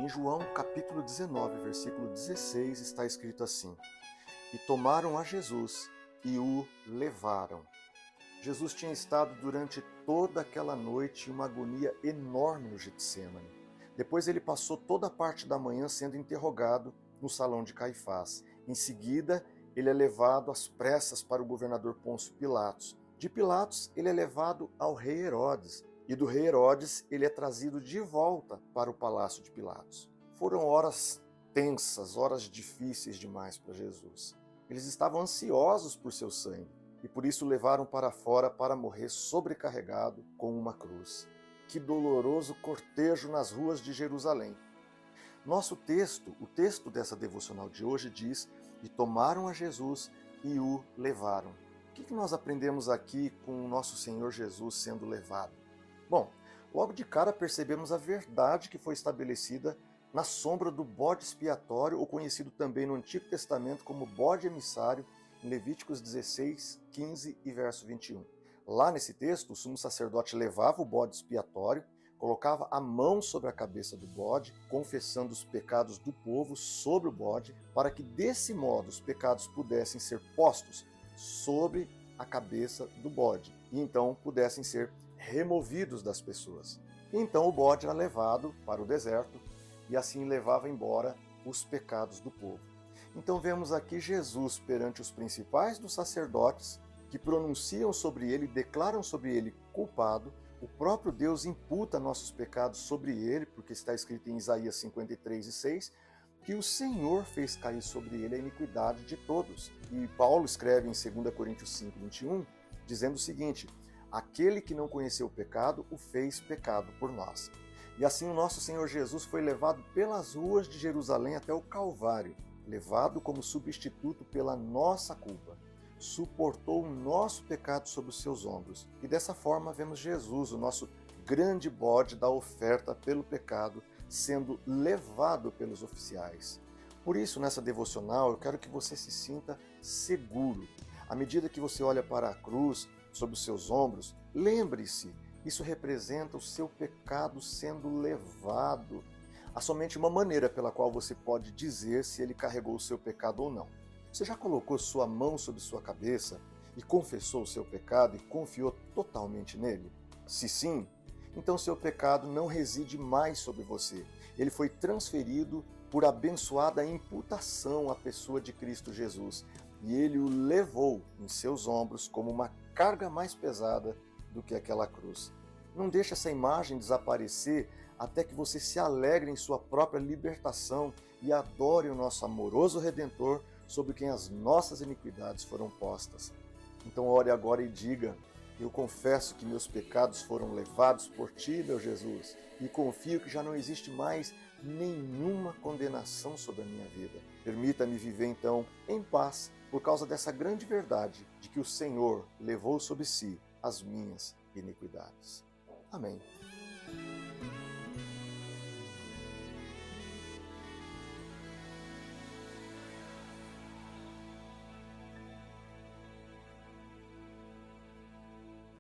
Em João capítulo 19, versículo 16, está escrito assim: E tomaram a Jesus e o levaram. Jesus tinha estado durante toda aquela noite em uma agonia enorme no Getsêmani. Depois ele passou toda a parte da manhã sendo interrogado no salão de Caifás. Em seguida, ele é levado às pressas para o governador Pôncio Pilatos. De Pilatos, ele é levado ao rei Herodes. E do rei Herodes, ele é trazido de volta para o palácio de Pilatos. Foram horas tensas, horas difíceis demais para Jesus. Eles estavam ansiosos por seu sangue e por isso o levaram para fora para morrer sobrecarregado com uma cruz. Que doloroso cortejo nas ruas de Jerusalém. Nosso texto, o texto dessa devocional de hoje diz: E tomaram a Jesus e o levaram. O que nós aprendemos aqui com o nosso Senhor Jesus sendo levado? Bom, logo de cara percebemos a verdade que foi estabelecida na sombra do bode expiatório, ou conhecido também no Antigo Testamento como bode emissário, em Levíticos 16, 15 e verso 21. Lá nesse texto, o sumo sacerdote levava o bode expiatório, colocava a mão sobre a cabeça do bode, confessando os pecados do povo sobre o bode, para que desse modo os pecados pudessem ser postos sobre a cabeça do bode, e então pudessem ser removidos das pessoas. E então o bode era levado para o deserto, e assim levava embora os pecados do povo. Então vemos aqui Jesus perante os principais dos sacerdotes, que pronunciam sobre ele, declaram sobre ele culpado. O próprio Deus imputa nossos pecados sobre ele, porque está escrito em Isaías 53:6, que o Senhor fez cair sobre ele a iniquidade de todos. E Paulo escreve em 2 Coríntios 5:21, dizendo o seguinte: Aquele que não conheceu o pecado, o fez pecado por nós. E assim o nosso Senhor Jesus foi levado pelas ruas de Jerusalém até o Calvário, levado como substituto pela nossa culpa. Suportou o nosso pecado sobre os seus ombros. E dessa forma vemos Jesus, o nosso grande bode da oferta pelo pecado, sendo levado pelos oficiais. Por isso, nessa devocional, eu quero que você se sinta seguro. À medida que você olha para a cruz sobre os seus ombros, lembre-se, isso representa o seu pecado sendo levado. Há somente uma maneira pela qual você pode dizer se ele carregou o seu pecado ou não. Você já colocou sua mão sobre sua cabeça e confessou o seu pecado e confiou totalmente nele? Se sim, então seu pecado não reside mais sobre você. Ele foi transferido por abençoada imputação à pessoa de Cristo Jesus. E ele o levou em seus ombros como uma carga mais pesada do que aquela cruz. Não deixe essa imagem desaparecer até que você se alegre em sua própria libertação e adore o nosso amoroso Redentor, sobre quem as nossas iniquidades foram postas. Então ore agora e diga: Eu confesso que meus pecados foram levados por ti, meu Jesus, e confio que já não existe mais nenhuma condenação sobre a minha vida. Permita-me viver então em paz, por causa dessa grande verdade de que o Senhor levou sobre si as minhas iniquidades. Amém.